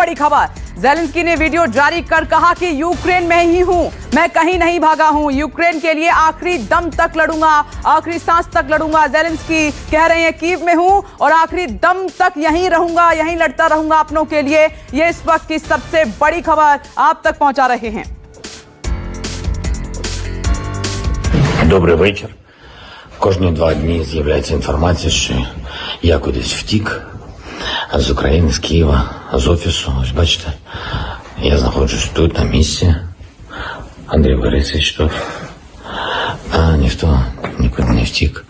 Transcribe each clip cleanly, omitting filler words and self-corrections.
बड़ी खबर, ज़ेलेंस्की ने वीडियो जारी कर कहा कि यूक्रेन में ही हूं, मैं कहीं नहीं भागा हूं, यूक्रेन के लिए आखिरी दम तक लड़ूंगा, आखिरी सांस तक लड़ूंगा। ज़ेलेंस्की कह रहे हैं कीव में हूं और आखिरी दम तक यहीं रहूंगा, यहीं लड़ता रहूंगा अपनों के लिए। ये इस वक्त की सबसे बड़ी खबर आप तक पहुंचा रहे हैं। Добрий вечір. Кожні 2 дні з'являється інформація, що я кудись втік з України, з Києва, з офісу. Ось бачите, я знаходжусь тут, на місці. Андрій Борисович тут. А ніхто нікуди не втік.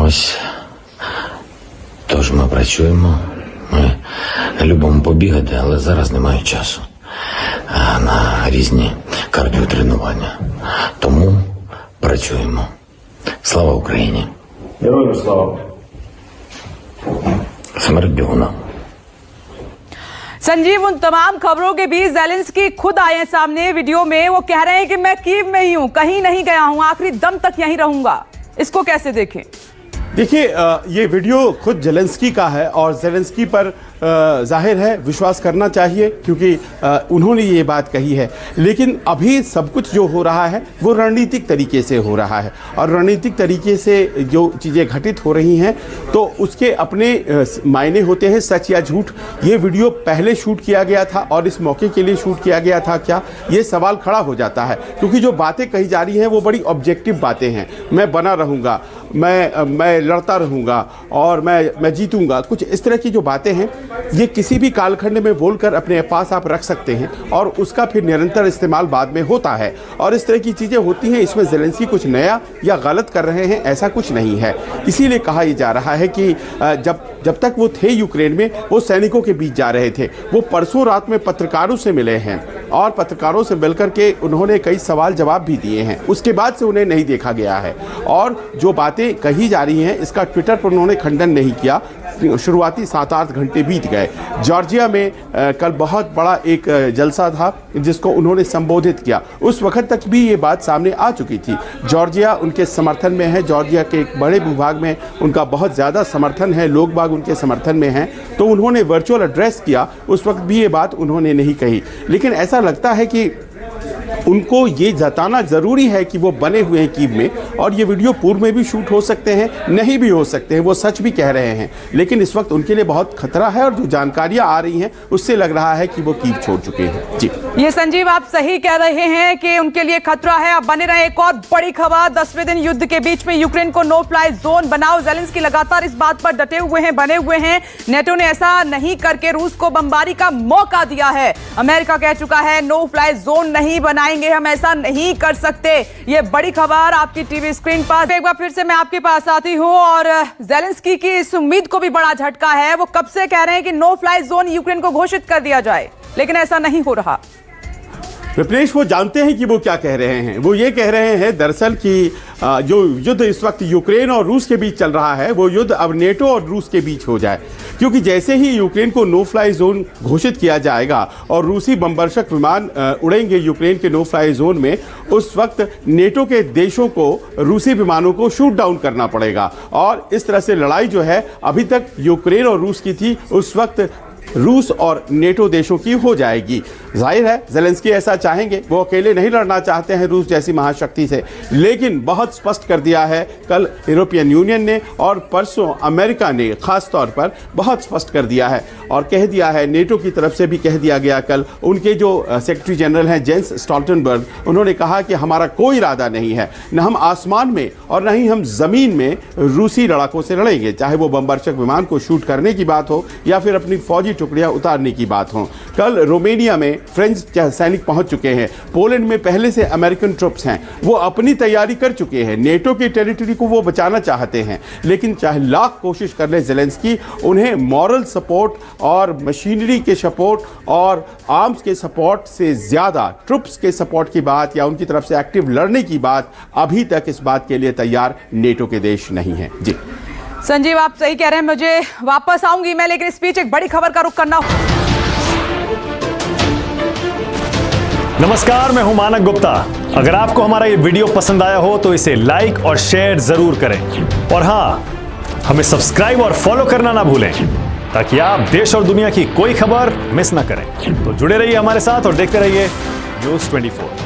Ось. Тож ми працюємо. Ми любимо побігати, але зараз немає часу на різні кардіотренування. Тому працюємо. Слава Україні! Героям слава! Смерть бігуна! संजीव, उन तमाम खबरों के बीच ज़ेलेंस्की खुद आए हैं सामने वीडियो में। वो कह रहे हैं कि मैं कीव में ही हूं, कहीं नहीं गया हूं, आखिरी दम तक यहीं रहूंगा। इसको कैसे देखें? देखिए, ये वीडियो खुद ज़ेलेंस्की का है और ज़ेलेंस्की पर जाहिर है विश्वास करना चाहिए, क्योंकि उन्होंने ये बात कही है। लेकिन अभी सब कुछ जो हो रहा है वो रणनीतिक तरीके से हो रहा है, और रणनीतिक तरीके से जो चीज़ें घटित हो रही हैं तो उसके अपने मायने होते हैं, सच या झूठ। ये वीडियो पहले शूट किया गया था और इस मौके के लिए शूट किया गया था क्या, ये सवाल खड़ा हो जाता है, क्योंकि जो बातें कही जा रही हैं वो बड़ी ऑब्जेक्टिव बातें हैं। मैं बना रहूँगा, मैं लड़ता रहूँगा और मैं जीतूँगा, कुछ इस तरह की जो बातें हैं ये किसी भी कालखंड में बोलकर अपने पास आप रख सकते हैं और उसका फिर निरंतर इस्तेमाल बाद में होता है, और इस तरह की चीज़ें होती हैं। इसमें ज़ेलेंस्की कुछ नया या गलत कर रहे हैं ऐसा कुछ नहीं है। इसीलिए कहा यह जा रहा है कि जब तक वो थे यूक्रेन में, वो सैनिकों के बीच जा रहे थे। वो परसों रात में पत्रकारों से मिले हैं और पत्रकारों से मिलकर के उन्होंने कई सवाल जवाब भी दिए हैं। उसके बाद से उन्हें नहीं देखा गया है, और जो बातें कही जा रही हैं इसका ट्विटर पर उन्होंने खंडन नहीं किया। शुरुआती 7-8 घंटे बीत गए। जॉर्जिया में कल बहुत बड़ा एक जलसा था जिसको उन्होंने संबोधित किया। उस वक्त तक भी ये बात सामने आ चुकी थी। जॉर्जिया उनके समर्थन में है, जॉर्जिया के एक बड़े भूभाग में उनका बहुत ज़्यादा समर्थन है, लोग बाग उनके समर्थन में हैं। तो उन्होंने वर्चुअल एड्रेस किया, उस वक्त भी ये बात उन्होंने नहीं कही। लेकिन ऐसा लगता है कि उनको ये जताना ज़रूरी है कि वो बने हुए हैं कीव में, और ये वीडियो पूर्व में भी शूट हो सकते हैं, नहीं भी हो सकते हैं, वो सच भी कह रहे हैं। लेकिन इस वक्त उनके लिए बहुत खतरा है, और जो जानकारियां आ रही हैं उससे लग रहा है कि वो कीव छोड़ चुके हैं। जी, ये संजीव आप सही कह रहे हैं कि उनके लिए खतरा है। अब बने रहे। एक और बड़ी खबर, 10वें दिन युद्ध के बीच में यूक्रेन को नो फ्लाई जोन बनाओ। ज़ेलेंस्की लगातार इस बात पर डटे हुए हैं, बने हुए हैं। नेटो ने ऐसा नहीं करके रूस को बमबारी का मौका दिया है। अमेरिका कह चुका है नो फ्लाई जोन नहीं बनाएंगे, हम ऐसा नहीं कर सकते। ये बड़ी खबर आपकी टीवी स्क्रीन पर। एक बार फिर से मैं आपके पास आती हूं, और ज़ेलेंस्की की इस उम्मीद को भी बड़ा झटका है। वो कब से कह रहे हैं कि नो फ्लाई जोन यूक्रेन को घोषित कर दिया जाए, लेकिन ऐसा नहीं हो रहा। विपनेश, वो जानते हैं कि वो क्या कह रहे हैं। वो ये कह रहे हैं दरअसल कि जो युद्ध इस वक्त यूक्रेन और रूस के बीच चल रहा है, वो युद्ध अब नेटो और रूस के बीच हो जाए, क्योंकि जैसे ही यूक्रेन को नो फ्लाई जोन घोषित किया जाएगा और रूसी बमवर्षक विमान उड़ेंगे यूक्रेन के नो फ्लाई जोन में, उस वक्त नेटो के देशों को रूसी विमानों को शूट डाउन करना पड़ेगा। और इस तरह से लड़ाई जो है अभी तक यूक्रेन और रूस की थी, उस वक्त रूस और नेटो देशों की हो जाएगी। जाहिर है ज़ेलेंस्की ऐसा चाहेंगे, वो अकेले नहीं लड़ना चाहते हैं रूस जैसी महाशक्ति से, लेकिन बहुत स्पष्ट कर दिया है कल यूरोपियन यूनियन ने और परसों अमेरिका ने खास तौर पर बहुत स्पष्ट कर दिया है, और कह दिया है नेटो की तरफ से भी कह दिया गया कल। उनके जो सेक्रेटरी जनरल हैं जेंस स्टोल्टनबर्ग, उन्होंने कहा कि हमारा कोई इरादा नहीं है, न हम आसमान में और न ही हम ज़मीन में रूसी लड़ाकों से लड़ेंगे, चाहे वो बमवर्षक विमान को शूट करने की बात हो या फिर अपनी फौजी टुकड़ियां उतारने की बात हो। कल रोमेनिया में फ्रेंच सैनिक पहुंच चुके हैं। पोलैंड में पहले से अमेरिकन ट्रुप्स हैं, वो अपनी तैयारी कर चुके हैं। नेटो की टेरिटरी को वो बचाना चाहते हैं, लेकिन चाहे लाख कोशिश कर ले ज़ेलेंस्की, उन्हें मॉरल सपोर्ट और मशीनरी के सपोर्ट और आर्म्स के सपोर्ट से ज़्यादा ट्रुप्स के सपोर्ट की बात या उनकी तरफ से एक्टिव लड़ने की बात अभी तक इस बात के लिए तैयार नेटो के देश नहीं हैं। जी संजीव, आप सही कह रहे हैं, मुझे वापस आऊंगी मैं, लेकिन इस बीच एक बड़ी खबर का रुख करना। नमस्कार, मैं हूं मानक गुप्ता। अगर आपको हमारा ये वीडियो पसंद आया हो तो इसे लाइक और शेयर जरूर करें, और हां, हमें सब्सक्राइब और फॉलो करना ना भूलें। ताकि आप देश और दुनिया की कोई खबर मिस ना करें। तो जुड़े रहिए हमारे साथ और देखते रहिए न्यूज़ 24।